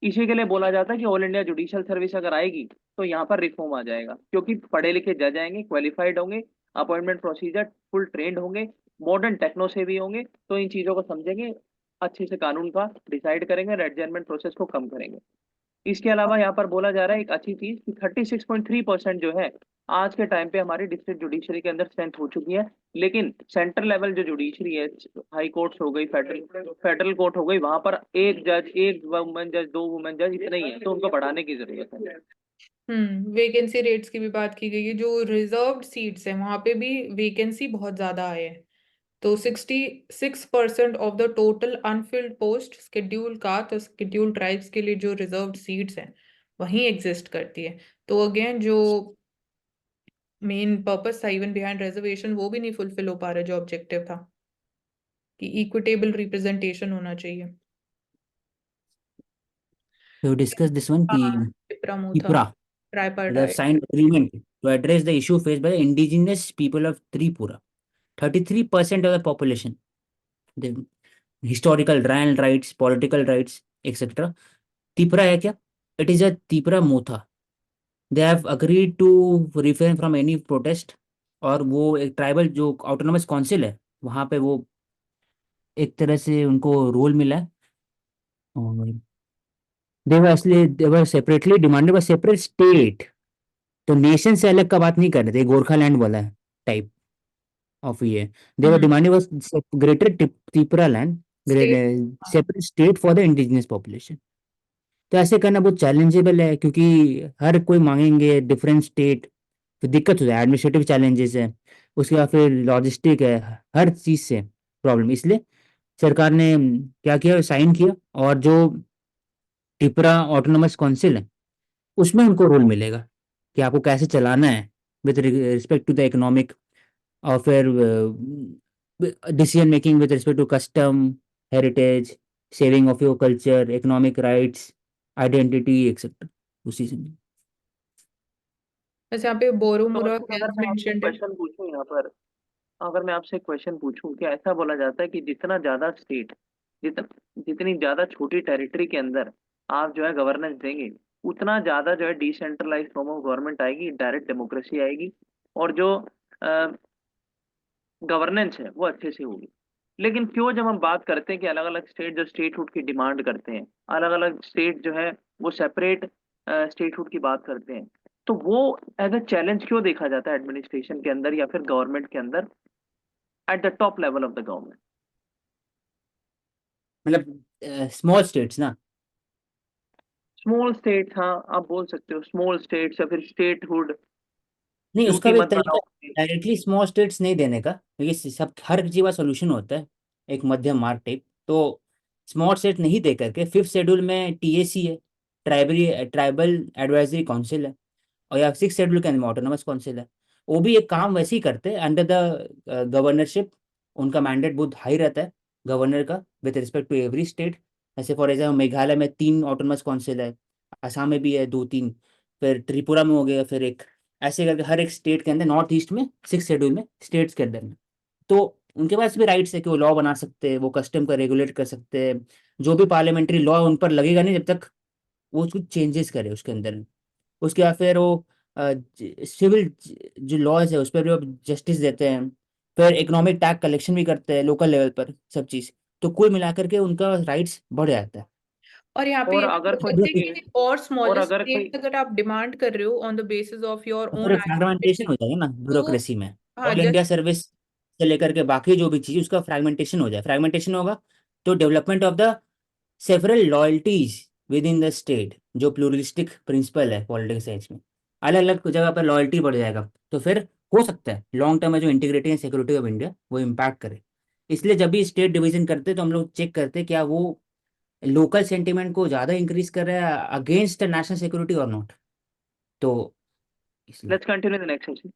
S4: इसी के लिए बोला जाता है कि ऑल इंडिया जुडिशियल सर्विस अगर आएगी तो यहाँ पर रिफॉर्म आ जाएगा, क्योंकि पढ़े लिखे जज आएंगे, क्वालिफाइड होंगे, अपॉइंटमेंट प्रोसीजर फुल ट्रेंड होंगे, मॉडर्न टेक्नो से भी होंगे। तो इन चीजों को समझेंगे, अच्छे से कानून का डिसाइड करेंगे, एडजमेंट प्रोसेस को कम करेंगे। इसके अलावा यहाँ पर बोला जा रहा है एक अच्छी चीज कि 36.3% जो है आज के टाइम पे हमारी डिस्ट्रिक्ट जुडिशरी के अंदर स्ट्रेंथ हो चुकी है। लेकिन सेंट्रल लेवल जो जुडिशरी है, हाई कोर्ट्स हो गई, फेडरल कोर्ट हो गई, वहां पर एक जज, एक वुमेन जज, 2 वुमेन जज इतने ही है। तो उनको बढ़ाने की जरूरत है।
S2: वेकेंसी रेट्स की भी बात की गई है। जो रिजर्व्ड सीट्स हैं वहां पे भी वेकेंसी बहुत ज्यादा है। तो 66% of the total Anfield post schedule caste और शेड्यूल ट्राइब्स के लिए जो रिजर्व्ड सीट्स हैं वहीं एग्जिस्ट करती है। तो अगेन जो मेन पर्पस था इवन बिहाइंड रिजर्वेशन, वो भी नहीं फुलफिल हो पा रहा जो ऑब्जेक्टिव था कि इक्विटेबल रिप्रेजेंटेशन होना चाहिए।
S3: वी डिस्कस दिस वन कि
S2: प्रमुथा
S3: Tripura have
S2: tripartite.
S3: signed agreement to address the issue faced by the indigenous people of Tripura. 33% of the population. They historical land rights, political rights etcetera. तीसरा है क्या? It is a तीसरा Motha. They have agreed to refrain from any protest. और वो एक tribal जो autonomous council है वहाँ पे वो एक तरह से उनको रोल मिला है। और दे वर सेपरेटली डिमांडेड सेपरेट स्टेट। तो नेशन से अलग का बात नहीं कर रहे थे, गोरखालैंड वाला टाइप ऑफ ये। They were demanding was greater Tripura land,
S2: state
S3: separate state for the indigenous population. तो ऐसे करना बहुत चैलेंजेबल है क्योंकि हर कोई मांगेंगे डिफरेंट स्टेट, फिर दिक्कत हो जाए, एडमिनिस्ट्रेटिव चैलेंजेस है, उसके बाद फिर लॉजिस्टिक है, हर चीज से प्रॉब्लम। इसलिए सरकार ने क्या किया, साइन किया। और जो त्रिपुरा ऑटोनोमस काउंसिल है उसमें उनको रोल मिलेगा कि आपको कैसे चलाना है with respect to the economic, और फिर decision making with respect to custom, heritage, saving of your culture, economic rights, identity etcetera उसी से।
S2: बस यहाँ पे
S4: तो
S2: बोरोमुरा
S4: मतलब अगर
S2: हिल्स
S4: मैं आपसे
S2: मेंशन्ड है।
S4: क्वेश्चन पूछूं यहाँ पर, अगर मैं आपसे क्वेश्चन पूछूं, क्या ऐसा बोला जाता है कि जितना ज्यादा स्टेट, जितनी ज्यादा छोटी टेरिटरी के अंदर आप जो है गवर्नेंस देंगे, उतना ज्यादा जो है डिसेंट्रलाइज फॉर्म ऑफ गवर्नमेंट आएगी, डायरेक्ट डेमोक्रेसी आएगी, और जो गवर्नेंस है वो अच्छे से होगी। लेकिन क्यों जब हम बात करते हैं कि अलग अलग स्टेट जो स्टेटहुड की डिमांड करते हैं, अलग अलग स्टेट जो है वो सेपरेट स्टेटहुड की बात करते हैं, तो वो एज अ चैलेंज क्यों देखा जाता है एडमिनिस्ट्रेशन के अंदर या फिर गवर्नमेंट के अंदर, at the top level of the government?
S3: मतलब स्मॉल स्टेट्स ना।
S4: स्मॉल स्टेट, हाँ आप बोल सकते हो स्मॉल स्टेट्स या फिर स्टेटहुड,
S3: नहीं, उसका
S4: यूटी
S3: भी एक
S4: मत
S3: तरीका
S4: बनाओ।
S3: डायरेक्टली स्मॉल स्टेट्स नहीं देने का, क्योंकि सब हर चीज का सोल्यूशन होता है एक मध्यम मार्ग टाइप। तो स्मॉल स्टेट नहीं दे करके फिफ्थ शेड्यूल में टीएसी है, ट्राइबल एडवाइजरी काउंसिल है, और या सिक्स शेड्यूल के अंदर ऑटोनोमस काउंसिल है। वो भी एक काम वैसे ही करते हैं अंडर द गवर्नरशिप। उनका मैंडेट बहुत हाई रहता है गवर्नर का with respect to every state. जैसे फॉर एग्जाम्पल मेघालय में 3 ऑटोनोमस काउंसिल है, असम में भी है 2-3, फिर त्रिपुरा में हो गया, फिर एक, ऐसे करके हर एक स्टेट के अंदर, नॉर्थ ईस्ट में सिक्स शेड्यूल में स्टेट्स के अंदर में। तो उनके पास भी राइट्स है कि वो लॉ बना सकते हैं, वो कस्टम का रेगुलेट कर सकते हैं। जो भी पार्लियामेंट्री लॉ उन पर लगेगा नहीं जब तक वो कुछ चेंजेस करे उसके अंदर में। उसके बाद फिर वो सिविल जो लॉज है उस पर भी वो जस्टिस देते हैं। फिर इकोनॉमिक टैक्स कलेक्शन भी करते हैं लोकल लेवल पर, सब चीज़। तो कुल मिलाकर के उनका राइट्स बढ़ जाता है।
S2: और यहाँ पे
S4: और
S2: ये भी
S4: अगर
S2: बोल
S4: कोई
S2: सकते हैं
S4: देखिए,
S2: कि और
S4: और
S2: स्मॉलेस्ट
S4: अगर कोई,
S2: स्टेट अगर आप डिमांड कर रहे हो on the basis of your
S3: और
S2: ओन
S3: फिर फ्रैगमेंटेशन
S2: आइडेंटिटी,
S3: हो जाएगा ना
S2: तो
S3: ब्यूरोक्रेसी में।
S2: हाँ
S3: ऑल इंडिया
S2: जस्ट
S3: सर्विस से लेकर के बाकी जो भी चीज़, उसका फ्रैगमेंटेशन हो जाए। फ्रैगमेंटेशन होगा तो development of the several loyalties with in the state, जो प्लूरलिस्टिक प्रिंसिपल है पॉलिटिकल साइंस में, अलग अलग जगह पर लॉयल्टी बढ़ जाएगा। तो फिर हो सकता है लॉन्ग टर्म में जो integrity and security of India वो इम्पैक्ट करे। इसलिए जब भी स्टेट डिवीजन करते हैं तो हम लोग चेक करते हैं क्या वो लोकल सेंटिमेंट को ज़्यादा इंक्रीज कर रहा है अगेंस्ट नेशनल सिक्योरिटी और नॉट। तो इसलिए
S4: let's continue the next session.